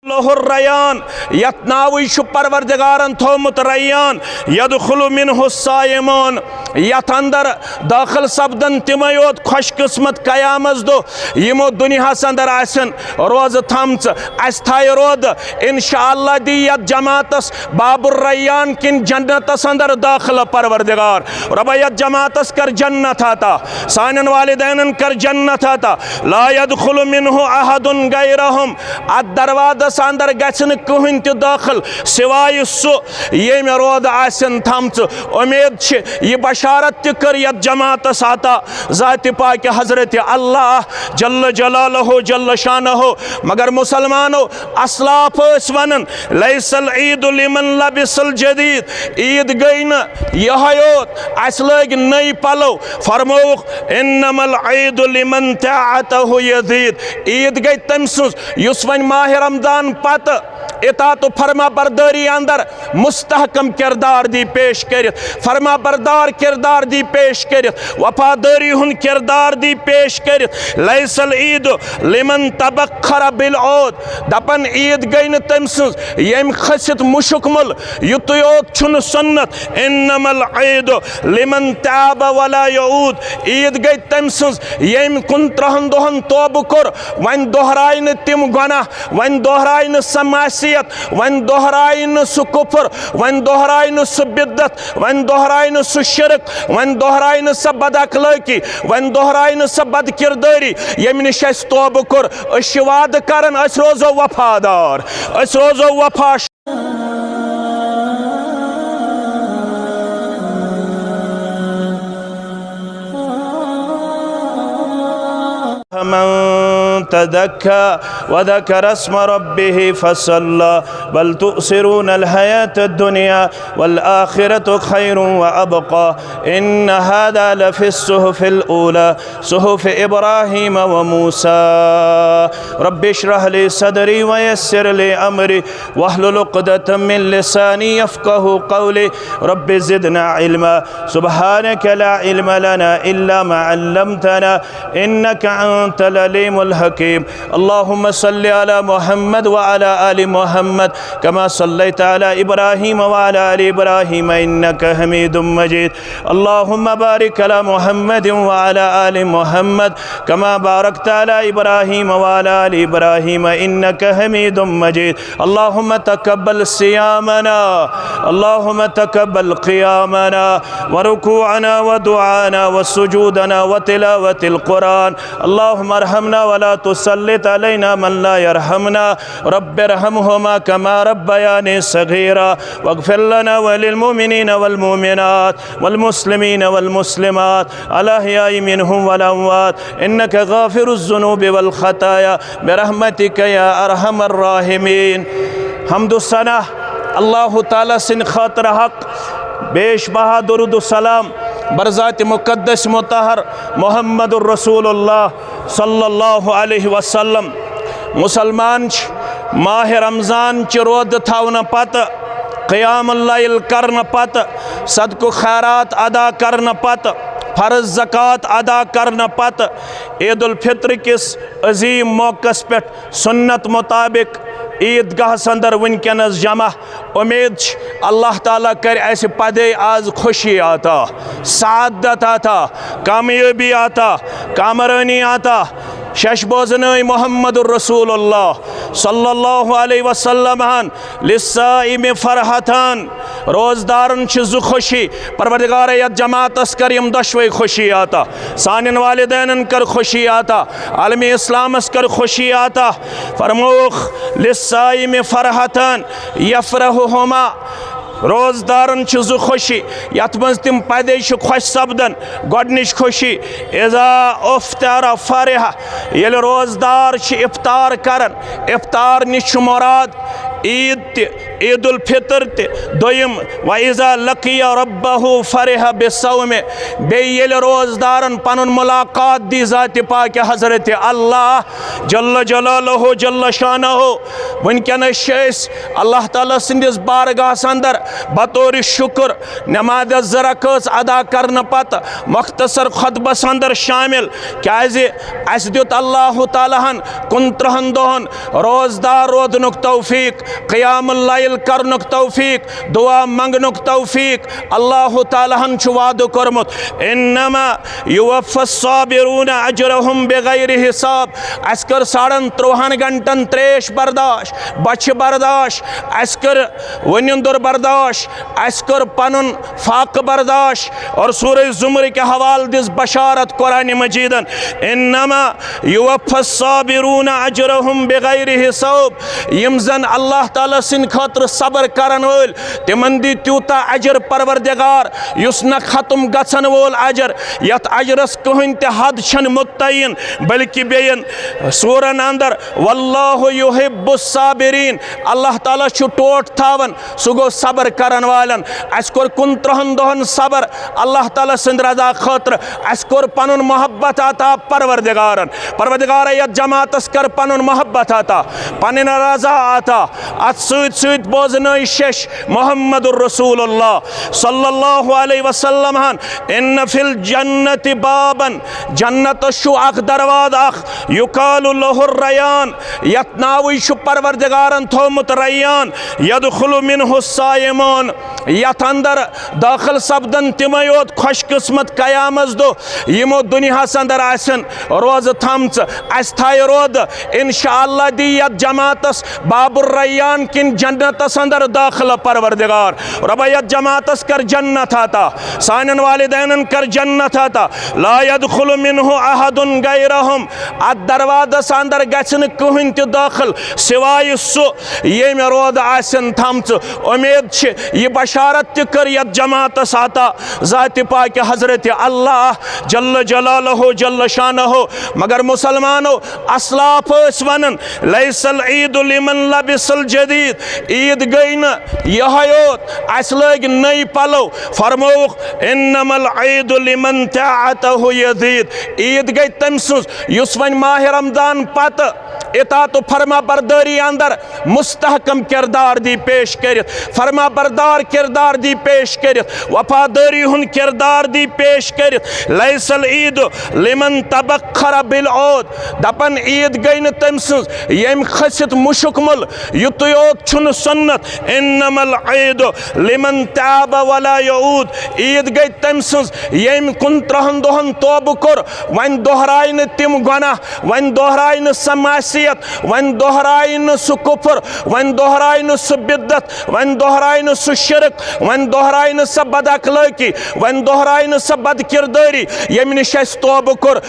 Ryan यत नावई परवरदिगारन थोमुत Ryan यदखुलु मिन्हु सायिमून यत अंदर दाखिल सपदन तिमै योत खुशकिस्मत कयामत दो यमो दुनियास अंदर आसन रोज थमच अस थाय रोद इंशाअल्लाह दी यत जमातस बाबुर रयान किन जन्नतस अंदर दाखिल परवरदिगार रब यत जमातस कर जन्नत आता सानन वालिदैन कर जन्नत आता ला यदखुलु मिन्हु अहदुन गैरहुम अद दरवाज़ अंदर गन कहन त दाखिल सिवाय सो ये रोद आसन थमच उम्मीद यह बशारत तक यत जमातस आता ज़ात पाक हजरत अल्लाह जल्ल जलालहु जल्ल शानहु मगर मुसलमानो असलाफ वन लैसल ईद लिमन लबिसल जदीद ईद गई न योत अस लग नई पलो फरमोख इन्नमल ईद लिमन ताअतहु यज़ीद ईद गई तम सुस वन माह रमजान पत इतात फरमा बरदारी अंदर मुस्तहकम किरदार दी पेश कर फरमा बरदार किरदार दी पेश कर वफादारी हुन किरदार दी पेश कर लैसल ईद लिमन तबखर बिलऔद दपन ईद गई न तम यम खसित मुशुकमल युत योत छुन सुन्नत इन्नमल ईद लिमन ताब वला यऊद ईद गई तम यम 39 दोहन तौब कोर वन दोहराय न तिम गुनाह वन दोहराय न समासियत वन दोहराय न सु कुफर वन दोहराय न सु बिद्दत वन दोहराय न सु शिरक वन दोहराय न स बदअखलाकी वन दोहराय न स बदकिरदारी यम निश अस तौब कोर अस वाद करन अस रोजो वफादार अस रोजो वफा من تذكى وذكر اسم ربه فصلى بل تؤثرون الحياة الدنيا والآخرة خير وأبقى إن هذا لفي الصحف الأولى صحف إبراهيم وموسى رب اشرح لي صدري ويسر لي أمري واحلل عقدة من لساني يفقه قولي رب زدنا علما سبحانك لا علم لنا إلا ما علمتنا إنك أنت العليم الحكيم اللهم صل على محمد وعلى آل محمد كما صليت على إبراهيم وعلى آل إبراهيم إنك حميد مجيد اللهم بارك على محمد وعلى آل محمد كما باركت على إبراهيم وعلى آل إبراهيم إنك حميد مجيد اللهم تقبل صيامنا اللهم تقبل قيامنا وركوعنا ودعانا وسجودنا وتلاوة القرآن اللهم ارحمنا ولا تسلط علينا من لا يرحمنا رب ارحمهما كما ربياني صغيرا واغفر لنا وللمؤمنين والمؤمنات والمسلمين والمسلمات الأحياء منهم والأموات إنك غافر الذنوب والخطايا برحمتك يا أرحم الراحمين حمد السنة الله تعالى सिन खातर हक बेश बहा दुरूद सलाम बरज़ात मुक़द्दस मुतहर मुहम्मदुर रसूलुल्लाह सल्लल्लाहु अलैहि वसल्लम मुसलमान माह रमज़ान च रोद थावन पत क़यामुल लैल करन पत सदक़ खैरात अदा करन पत फ़र्ज़ ज़कात अदा करन पत ईद उल फित्र किस अज़ीम मौक़स पे सुन्नत मुताबिक ईदगाह अंदर वनकस जमा उम्मीद अल्लाह ताला कर ऐसे पदे आज खुशी आता सादत आता कामयाबी आता कामरानी आता शश बोजनई मोहम्मदुर रसूलुल्लाह सल्लल्लाहु अलैहि वसल्लम लिस्साइम फरहतान रोजदारन चु खुशी परवरदिगार यत जमातस कर यम दशवे खुशी आता सानिन वालिदैन कर खुशी आता आलमी इस्लामस कर खुशी आता फरमोख लिस्साइम फरहतान यफरहुमा रोजदारन चु खुशी यत मज तिम पदे खुश सपदन गोडनिश खुशी इज़ा उफ्तार फरह ये रोजदार इफ्तार करन इफ्तार निश मुराद ईद ईद उल फितर दोयम वइज़ा लकिया रब्बहु फरिहा बिस्सौम बेयल रोजदारन पनुन मुलाकात दी ज़ात पाक हज़रत अल्लाह जल्ल जलालहु जल्ल शानहु वनकनस अल्लाह ताला सिंदिस बारगाहस अंदर बतौर शुक्र नमाज ज़रकस अदा करने पत मख्तसर खुतबस अंदर शामिल क्याज़ि अस दित अल्लाह तालाहन 29 दोहन रोजदार रोदनुक तौफीक क़ियामुल लैल करनुक तौफीक दुआ मंगनुक तौफीक अल्लाह तालाहन छु वादो करमुत इन्नमा युवफ़्फ़स साबिरून अजरहुम बिगैरि हिसाब अस कर 3.5 घंटन त्रेश बर्दाश्त बच बर्दाश्त अस कर वनिंदुर बर्दाश्त अस कर पनुन फाक बर्दाश्त और सूरह ज़ुमर के हवाल दिस बशारत कुरान मजीदन इन्नमा युवफ़्फ़स साबिरून अजरहुम बिगैरि हिसाब यम जन अल्लाह ताला सिन खातिर सबर करन वोल तिमन दी त्यूता अजर परवरदिगार युस न खत्म गछन वोल अजर यत अजरस कहिन ते हद छन मुत्तयिन बल्कि बेयन सूरन अंदर वल्लाहु युहिब्बुस साबिरीन अल्लाह ताला छु टोट थावन सुगो सबर करन वालन अस कोर 29 दोहन सबर अल्लाह ताला सिंद रजा खातिर अस कोर पनुन मोहब्बत आता परवरदिगार यत जमातस कर पनुन मोहब्बत आता पनिन रजा आता अत सुत बोजन शश मुहम्मदुर रसूलुल्लाह सल्लल्लाहु अलैहि वसल्लम हन इन फिल जन्नति बाबन जन्नत शु अख दरवाज अख युकालु लहुर रयान यत नावि शु परवरदिगारन थोमुत रयान यदखुलु मिनहु सायमून यत अंदर दाखिल सब्दन तिमयोत खुशकिस्मत कयामत दो यमो दुनियास अंदर आसन रोज थमच अस थाय रोद इंशाअल्लाह दी यत जमातस बाबुर रयान किन जन्नतस अंदर दाखिल परवरदिगार रब यत जमातस कर जन्नत आता सानन वालिदैन कर जन्नत आता ला यदखुलु मिनहु अहदुन गैरहुम अत दरवाजस अंदर गछन कहिन त दाखिल सिवाय सु येम रोद आसन थमच उम्मीद छ ये बशारत त कर यत जमातस आता ज़ात पाक हज़रत अल्लाह जल्ल जलालहु जल्ल शानहु मगर मुसलमानो असलाफ वनन लैसल ईद लिमन लबिसल जदीद ईद गई न यहयोत अस लग नई पलो फरमोख इन्नमल ईद लिमन ताअतहु यजीद ईद गई तम युस वन माह रमजान पत इतात फरमा बरदारी अंदर मुस्तहकम किरदार दी पेश कर फरमा बरदार किरदार दी पेश कर वफादारी हुन किरदार दी पेश कर लैसल ईद लिमन तबखर बिलऔद दपन ईद गई न तम यम खसित मुशुकमल युतयोत छुन सुन्नत इन्नमल ईद लिमन ताब वला यऊद ईद गई तम यम 29 दोहन तौब कर वन दोहराय न तिम गुनाह वन दोहराय न समासियत वन दोहराय न सु कुफ्र वन दोहराय न सु बिद्दत वन दोहराय न सु शिरक वन दोहराय न स बदअखलाकी वन दोहराय न स बदकिरदारी यम निश तौब कर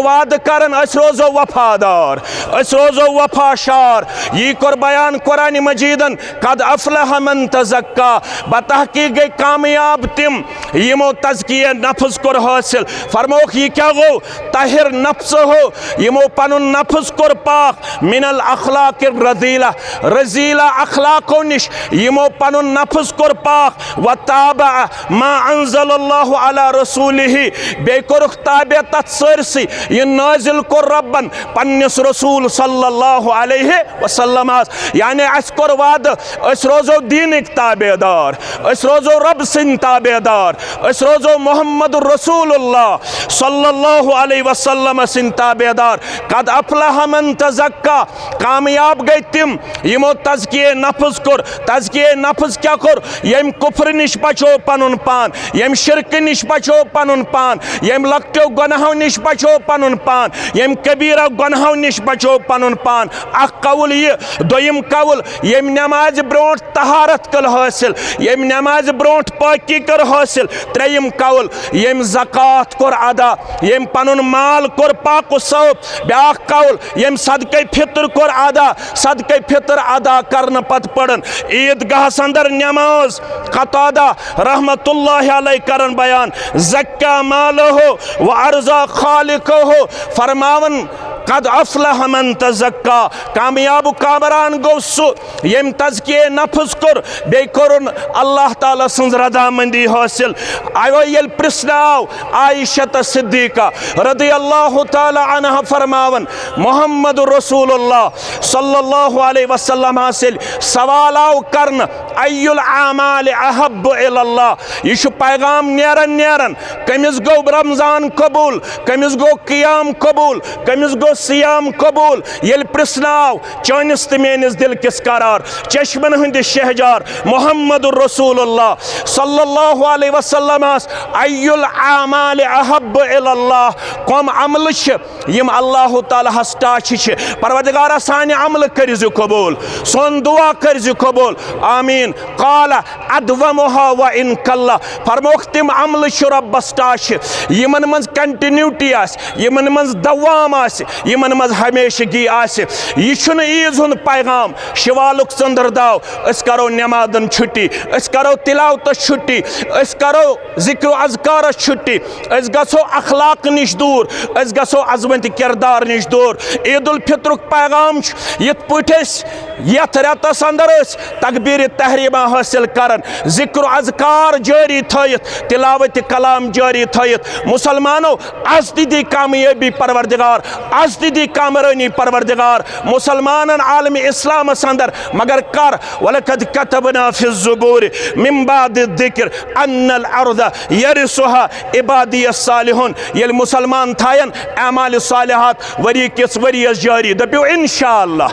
वाद करन अस रोजो वफादार अस रोजो वफाशार यी कर बयान कुरान मजीदन कद अफलह मन तज़क्का बतहकीक गई कामयाब तिम यमो तज़किया नफ्स कर हासिल फरमोख ये क्या गो ताहिर नफ्स हो यमो पनुन नफ्स कर पाक मिनल अखलाक रज़ीला रज़ीला अखलाको निश यमो पनुन नफ्स कर पाक व ताबा मा अंज़लल्लाहु अला रसूलिही बेकुरुख ताबे तत सरसी ये नाजिल कर रब्बन पन्निस रसूल सल्लल्लाहु अलैहि वसल्लम यानी अस कर वाद अस रोजो दीनिक ताबेदार अस रोजो रब सिन ताबेदार अस रोजो मोहम्मद रसूलुल्लाह सल्लल्लाहु अलैहि वसल्लम सिन ताबेदार कद अफलह मन तज़क्का कामयाब गई तिम यमो तज़किये नफ्स कर तज़किये नफ्स क्या कर यम कुफ्र निश बचो पनुन पान यम शिरक निश बचो पनुन पान यम लक्टो गुनाहों निश बचो पनुन पान यम कबीरा गुनाहों निश बचो पनुन पान अख कौल ये दोयम कौल यम नमाज ब्रोट तहारत कल हासिल यम नमाज ब्रोट पाकी कर हासिल त्रेयम कौल यम ज़कात कर अदा यम पनुन माल कर पाक सौप ब्याख कौल यम सदक़े फितर कर अदा सदक़े फितर अदा करन पत पड़न ईदगाह अंदर नमाज कतादा रहमतुल्लाहि अलैहि करन बयान ज़क्का माल हो व अर्ज़ा खालिक हो फरमावन कद अफलह मन तज़क्का, कामयाब कामरान गो सु यम तज़किये नफ्स कोर बे कोरुन अल्लाह ताला सन्ज रदामंदी हासिल। आयो यल प्रिस्नाव आयशा सिद्दीका रदियल्लाहु ताला अन्हा फरमावन मोहम्मद रसूलुल्लाह सल्लल्लाहु अलैहि वसल्लम हासिल सवाल आव करन अय्युल आमाल अहब्बु इलल्लाह। यह पैगाम नेरन नेरन कमिस गो रमजान कबूल, कमिस गो कियाम कबूल, कमिस गो सियाम कबूल। येल प्रिस्नाव चानिस त मेनिस दिल किस करार चश्मन हंद शहजार मोहम्मद रसूलुल्लाह सल्लल्लाहु अलैहि वसल्लम अय्युल आमाल अहब्बु इलल्लाह। कम अमल यम अल्लाह ताला हस टाछ परवरदिगारा सानि अमल करिजु कबूल, सोन दुआ करिजु कबूल आमीन। काला अदवमुहा व इन कल्ला, फरमोख तिम अमल रब्बस टाछ यमन मज कंटिन्यूटी आस, यमन मज दवाम आस, यमन मज हमेशगी आस। यह छुन ईज हुंद पैगाम शिवालुक चंद्र दाव अस करो नमाजन छुट्टी, अस करो तिलावत छुट्टी, अस करो जिक्र अज़कार छुट्टी, अस गसो अखलाक निश दूर, अस गसो अजमत किरदार निश दूर। ईद उल फित्रुक पैगाम यत पुठस यथ रेतस अंदर तकबीर तहरीमा हासिल करन, जिक्र अज़कार जारी थयत, तिलावत कलाम जारी थयत। मुसलमानों अज दी कामयाबी परवरदिगार, अज दी कामरानी परवरदिगार मुसलमानन आलम इस्लाम अंदर मगर कर वलकद कतबना फि ज़ुबूर मिन बाद ज़िक्र अन्नल अर्द यरिसुहा इबादी अस्सालिहुन। ये मुसलमान थायन अमाल सालिहात वरी किस वरियस जारी दपियो इंशाअल्लाह।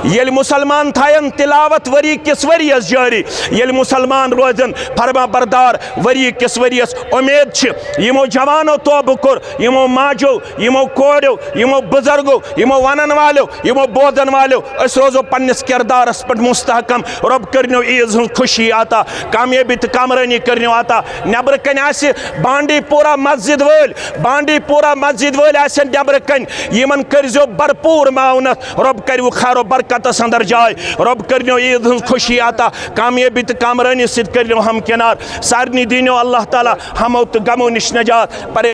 ये मुसलमान थायन तिलावत वरी किस वरियस जारी, ये मुसलमान रोजन फरमा बरदार वरी किस वरियस उम्मीद यमो जवानो तोब कोर, यमो माजो, यमो कोड़ो, यमो बुजुर्गो, यमो वनन वालो, यमो बोधन वालो अस रोजो पन्निस किरदारस पर मुस्तहकम। रब करनो ईज हुं खुशी आता, कामयाबी त कामरानी करनो आता। नबर कन आसे बांडी पूरा मस्जिद वल, बांडी पूरा मस्जिद वल आसे नबर कन यमन करजो भरपूर माउनत, रब करू खैरो बरकत अंदर जाय। रब करनो ईद हुं खुशी आता, कामयाबी त कामरानी सिद करनो हम किनार। सारनी दीनो अल्लाह ताला हमो त गमो निश नजात पर